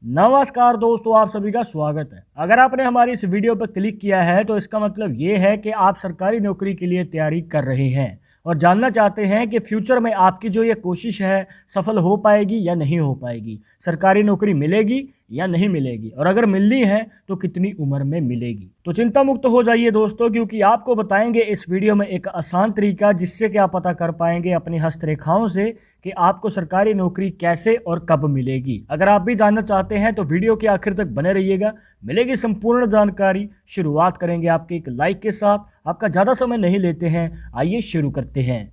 नमस्कार दोस्तों, आप सभी का स्वागत है। अगर आपने हमारी इस वीडियो पर क्लिक किया है तो इसका मतलब ये है कि आप सरकारी नौकरी के लिए तैयारी कर रहे हैं और जानना चाहते हैं कि फ्यूचर में आपकी जो ये कोशिश है सफल हो पाएगी या नहीं हो पाएगी, सरकारी नौकरी मिलेगी या नहीं मिलेगी, और अगर मिलनी है तो कितनी उम्र में मिलेगी। तो चिंता मुक्त हो जाइए दोस्तों, क्योंकि आपको बताएंगे इस वीडियो में एक आसान तरीका जिससे कि आप पता कर पाएंगे अपनी हस्तरेखाओं से कि आपको सरकारी नौकरी कैसे और कब मिलेगी। अगर आप भी जानना चाहते हैं तो वीडियो के आखिर तक बने रहिएगा, मिलेगी संपूर्ण जानकारी। शुरुआत करेंगे आपके एक लाइक के साथ। आपका ज़्यादा समय नहीं लेते हैं, आइए शुरू करते हैं।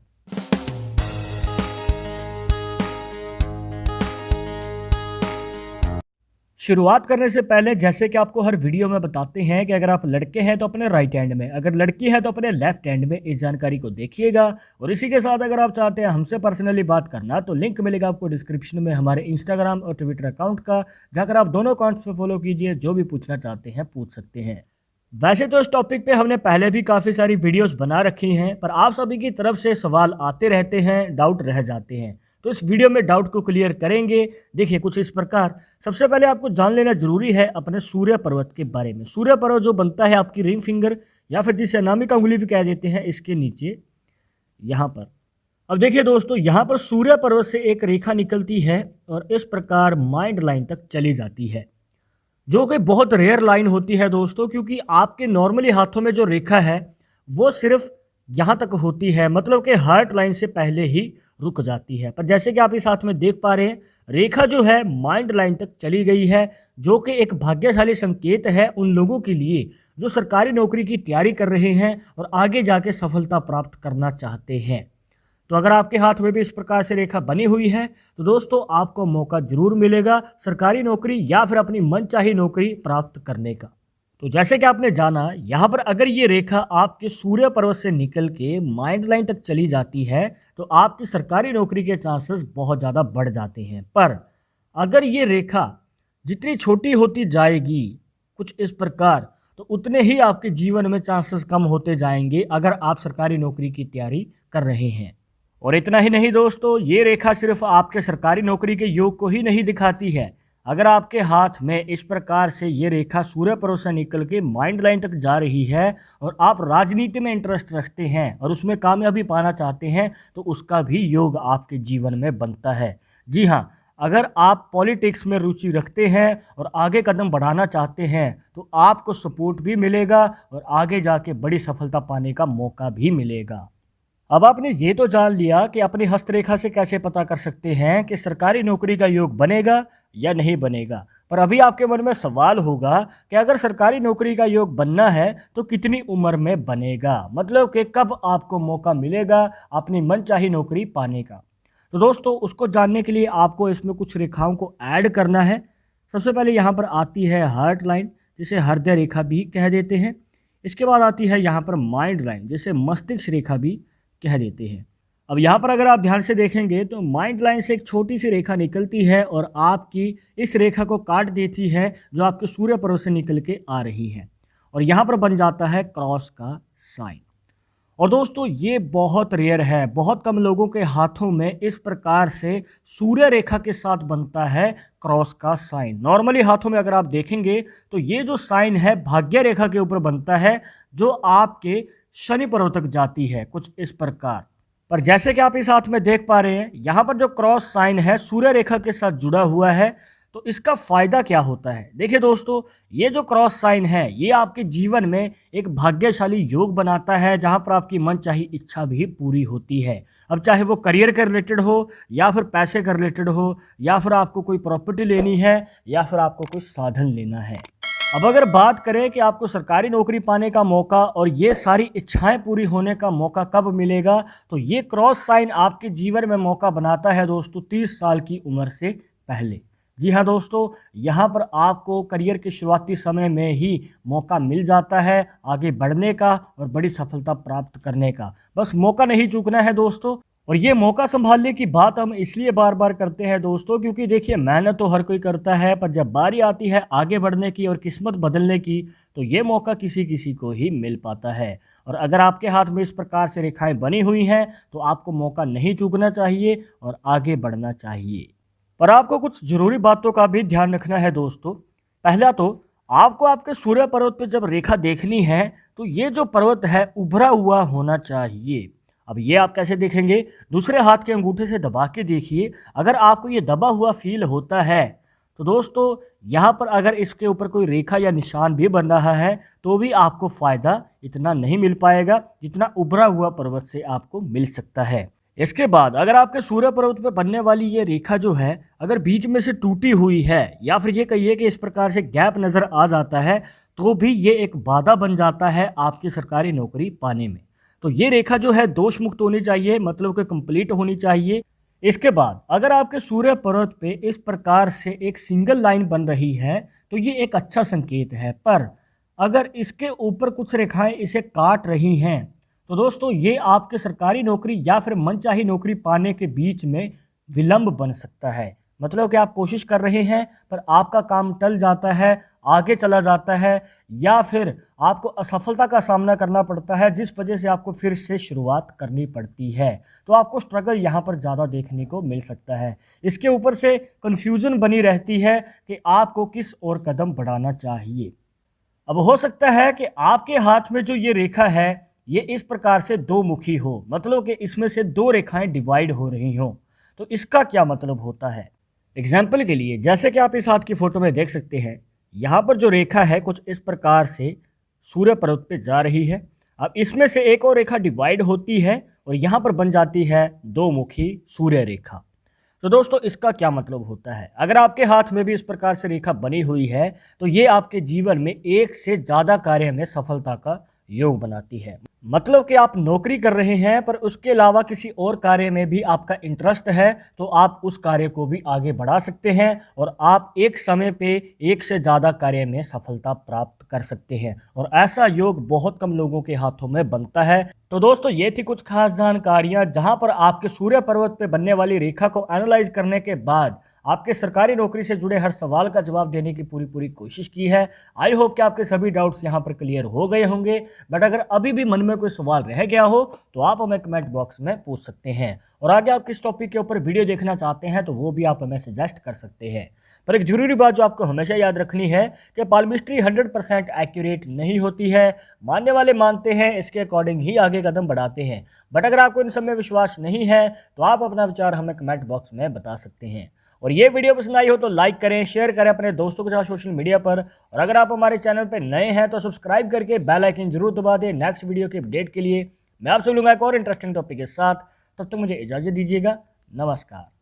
शुरुआत करने से पहले जैसे कि आपको हर वीडियो में बताते हैं कि अगर आप लड़के हैं तो अपने राइट हैंड में, अगर लड़की है तो अपने लेफ्ट हैंड में इस जानकारी को देखिएगा। और इसी के साथ अगर आप चाहते हैं हमसे पर्सनली बात करना तो लिंक मिलेगा आपको डिस्क्रिप्शन में हमारे इंस्टाग्राम और ट्विटर अकाउंट का, जाकर आप दोनों अकाउंट्स पे फॉलो कीजिए। जो भी पूछना चाहते हैं पूछ सकते हैं। वैसे तो इस टॉपिक पे हमने पहले भी काफ़ी सारी वीडियोस बना रखी हैं, पर आप सभी की तरफ से सवाल आते रहते हैं, डाउट रह जाते हैं, तो इस वीडियो में डाउट को क्लियर करेंगे। देखिए कुछ इस प्रकार। सबसे पहले आपको जान लेना जरूरी है अपने सूर्य पर्वत के बारे में। सूर्य पर्वत जो बनता है आपकी रिंग फिंगर या फिर जिसे अनामिका उंगली भी कह देते हैं, इसके नीचे यहाँ पर। अब देखिए दोस्तों, यहाँ पर सूर्य पर्वत से एक रेखा निकलती है और इस प्रकार माइंड लाइन तक चली जाती है, जो कि बहुत रेयर लाइन होती है दोस्तों, क्योंकि आपके नॉर्मली हाथों में जो रेखा है वो सिर्फ यहाँ तक होती है, मतलब कि हार्ट लाइन से पहले ही रुक जाती है। पर जैसे कि आप इस हाथ में देख पा रहे हैं, रेखा जो है माइंड लाइन तक चली गई है, जो कि एक भाग्यशाली संकेत है उन लोगों के लिए जो सरकारी नौकरी की तैयारी कर रहे हैं और आगे जाके सफलता प्राप्त करना चाहते हैं। तो अगर आपके हाथ में भी इस प्रकार से रेखा बनी हुई है तो दोस्तों आपको मौका जरूर मिलेगा सरकारी नौकरी या फिर अपनी मनचाही नौकरी प्राप्त करने का। तो जैसे कि आपने जाना, यहाँ पर अगर ये रेखा आपके सूर्य पर्वत से निकल के माइंड लाइन तक चली जाती है तो आपकी सरकारी नौकरी के चांसेस बहुत ज़्यादा बढ़ जाते हैं। पर अगर ये रेखा जितनी छोटी होती जाएगी कुछ इस प्रकार, तो उतने ही आपके जीवन में चांसेस कम होते जाएंगे अगर आप सरकारी नौकरी की तैयारी कर रहे हैं। और इतना ही नहीं दोस्तों, ये रेखा सिर्फ आपके सरकारी नौकरी के योग को ही नहीं दिखाती है। अगर आपके हाथ में इस प्रकार से ये रेखा सूर्य पर्वत से निकल के माइंड लाइन तक जा रही है और आप राजनीति में इंटरेस्ट रखते हैं और उसमें कामयाबी पाना चाहते हैं तो उसका भी योग आपके जीवन में बनता है। जी हाँ, अगर आप पॉलिटिक्स में रुचि रखते हैं और आगे कदम बढ़ाना चाहते हैं तो आपको सपोर्ट भी मिलेगा और आगे जाके बड़ी सफलता पाने का मौका भी मिलेगा। अब आपने ये तो जान लिया कि अपनी हस्तरेखा से कैसे पता कर सकते हैं कि सरकारी नौकरी का योग बनेगा या नहीं बनेगा। पर अभी आपके मन में सवाल होगा कि अगर सरकारी नौकरी का योग बनना है तो कितनी उम्र में बनेगा, मतलब कि कब आपको मौका मिलेगा अपनी मनचाही नौकरी पाने का। तो दोस्तों उसको जानने के लिए आपको इसमें कुछ रेखाओं को ऐड करना है। सबसे पहले यहाँ पर आती है हार्ट लाइन, जिसे हृदय रेखा भी कह देते हैं। इसके बाद आती है यहाँ पर माइंड लाइन, जिसे मस्तिष्क रेखा भी कह देते हैं। अब यहाँ पर अगर आप ध्यान से देखेंगे तो माइंड लाइन से एक छोटी सी रेखा निकलती है और आपकी इस रेखा को काट देती है जो आपके सूर्य पर्वत से निकल के आ रही है, और यहाँ पर बन जाता है क्रॉस का साइन। और दोस्तों ये बहुत रेयर है, बहुत कम लोगों के हाथों में इस प्रकार से सूर्य रेखा के साथ बनता है क्रॉस का साइन। नॉर्मली हाथों में अगर आप देखेंगे तो ये जो साइन है भाग्य रेखा के ऊपर बनता है, जो आपके शनि पर्वत तक जाती है कुछ इस प्रकार। पर जैसे कि आप इस हाथ में देख पा रहे हैं, यहाँ पर जो क्रॉस साइन है सूर्य रेखा के साथ जुड़ा हुआ है। तो इसका फायदा क्या होता है? देखिए दोस्तों, ये जो क्रॉस साइन है ये आपके जीवन में एक भाग्यशाली योग बनाता है, जहाँ पर आपकी मनचाही इच्छा भी पूरी होती है। अब चाहे वो करियर के रिलेटेड हो या फिर पैसे के रिलेटेड हो या फिर आपको कोई प्रॉपर्टी लेनी है या फिर आपको कोई साधन लेना है। अब अगर बात करें कि आपको सरकारी नौकरी पाने का मौका और ये सारी इच्छाएं पूरी होने का मौका कब मिलेगा, तो ये क्रॉस साइन आपके जीवन में मौका बनाता है दोस्तों 30 साल की उम्र से पहले। जी हाँ दोस्तों, यहाँ पर आपको करियर के शुरुआती समय में ही मौका मिल जाता है आगे बढ़ने का और बड़ी सफलता प्राप्त करने का। बस मौका नहीं चूकना है दोस्तों। और ये मौका संभालने की बात हम इसलिए बार बार करते हैं दोस्तों, क्योंकि देखिए मेहनत तो हर कोई करता है, पर जब बारी आती है आगे बढ़ने की और किस्मत बदलने की तो ये मौका किसी किसी को ही मिल पाता है। और अगर आपके हाथ में इस प्रकार से रेखाएं बनी हुई हैं तो आपको मौका नहीं चूकना चाहिए और आगे बढ़ना चाहिए। पर आपको कुछ जरूरी बातों का भी ध्यान रखना है दोस्तों। पहला तो आपको आपके सूर्य पर्वत पे जब रेखा देखनी है तो ये जो पर्वत है उभरा हुआ होना चाहिए। अब ये आप कैसे देखेंगे? दूसरे हाथ के अंगूठे से दबा के देखिए। अगर आपको ये दबा हुआ फील होता है तो दोस्तों यहाँ पर अगर इसके ऊपर कोई रेखा या निशान भी बन रहा है तो भी आपको फ़ायदा इतना नहीं मिल पाएगा जितना उभरा हुआ पर्वत से आपको मिल सकता है। इसके बाद अगर आपके सूर्य पर्वत पर बनने वाली ये रेखा जो है अगर बीच में से टूटी हुई है या फिर ये कहिए कि इस प्रकार से गैप नज़र आ जाता है तो भी ये एक बाधा बन जाता है आपकी सरकारी नौकरी पाने में। तो ये रेखा जो है दोष मुक्त होनी चाहिए, मतलब कि कंप्लीट होनी चाहिए। इसके बाद अगर आपके सूर्य पर्वत पे इस प्रकार से एक सिंगल लाइन बन रही है तो ये एक अच्छा संकेत है। पर अगर इसके ऊपर कुछ रेखाएं इसे काट रही हैं तो दोस्तों ये आपके सरकारी नौकरी या फिर मनचाही नौकरी पाने के बीच में विलंब बन सकता है। मतलब कि आप कोशिश कर रहे हैं पर आपका काम टल जाता है, आगे चला जाता है, या फिर आपको असफलता का सामना करना पड़ता है जिस वजह से आपको फिर से शुरुआत करनी पड़ती है। तो आपको स्ट्रगल यहाँ पर ज़्यादा देखने को मिल सकता है। इसके ऊपर से कन्फ्यूज़न बनी रहती है कि आपको किस ओर कदम बढ़ाना चाहिए। अब हो सकता है कि आपके हाथ में जो ये रेखा है ये इस प्रकार से दो मुखी हो, मतलब कि इसमें से दो रेखाएं डिवाइड हो रही हों। तो इसका क्या मतलब होता है? एग्जाम्पल के लिए जैसे कि आप इस हाथ की फोटो में देख सकते हैं, यहाँ पर जो रेखा है कुछ इस प्रकार से सूर्य पर्वत पे जा रही है। अब इसमें से एक और रेखा डिवाइड होती है और यहाँ पर बन जाती है दो मुखी सूर्य रेखा। तो दोस्तों इसका क्या मतलब होता है? अगर आपके हाथ में भी इस प्रकार से रेखा बनी हुई है तो ये आपके जीवन में एक से ज़्यादा कार्य में सफलता का योग बनाती है। मतलब कि आप नौकरी कर रहे हैं पर उसके अलावा किसी और कार्य में भी आपका इंटरेस्ट है तो आप उस कार्य को भी आगे बढ़ा सकते हैं और आप एक समय पे एक से ज़्यादा कार्य में सफलता प्राप्त कर सकते हैं। और ऐसा योग बहुत कम लोगों के हाथों में बनता है। तो दोस्तों ये थी कुछ खास जानकारियां जहां पर आपके सूर्य पर्वत पे बनने वाली रेखा को एनालाइज करने के बाद आपके सरकारी नौकरी से जुड़े हर सवाल का जवाब देने की पूरी कोशिश की है। आई होप कि आपके सभी डाउट्स यहाँ पर क्लियर हो गए होंगे। बट अगर अभी भी मन में कोई सवाल रह गया हो तो आप हमें कमेंट बॉक्स में पूछ सकते हैं और आगे आप किस टॉपिक के ऊपर वीडियो देखना चाहते हैं तो वो भी आप हमें सजेस्ट कर सकते हैं। पर एक जरूरी बात जो आपको हमेशा याद रखनी है कि पाल्मिस्ट्री 100% एक्यूरेट नहीं होती है। मानने वाले मानते हैं, इसके अकॉर्डिंग ही आगे कदम बढ़ाते हैं। बट अगर आपको इन सब में विश्वास नहीं है तो आप अपना विचार हमें कमेंट बॉक्स में बता सकते हैं। और ये वीडियो पसंद आई हो तो लाइक करें, शेयर करें अपने दोस्तों के साथ सोशल मीडिया पर। और अगर आप हमारे चैनल पर नए हैं तो सब्सक्राइब करके बेल आइकन जरूर दबा दें नेक्स्ट वीडियो के अपडेट के लिए। मैं आपसे मिलूंगा एक और इंटरेस्टिंग टॉपिक के साथ। तब तक मुझे इजाज़त दीजिएगा। नमस्कार।